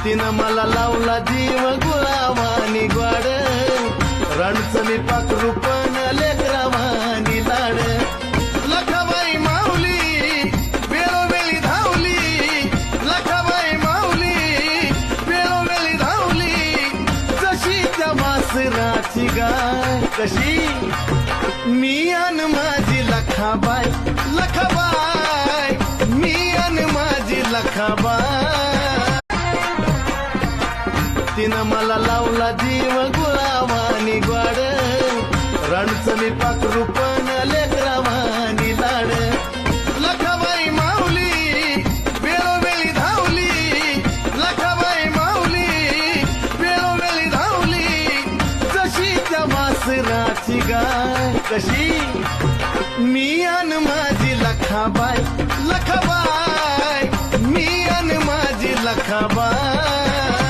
तिनं मला लावला जीव गुलावानी ग्वाड रणचं मी पाखरू पण लेकरावानी लाड लखाबाई माऊली वेळोवेळी धावली लखाबाई माऊली वेळोवेळी धावली जशी त्या वासराची गाय कशी मी अन माझी लखाबाई लखाबाई मी अन माझी लखाबाई तिनं मला लावला जीव गुलावानी ग्वाड रणचं मी पाखरू पण लेकरावानी लाड लखाबाई माऊली वेळोवेळी धावली लखाबाई माऊली वेळोवेळी धावली जशी त्या वासराची गाय कशी मी अन माझी लखाबाई लखाबाई मी अन माझी लखाबाई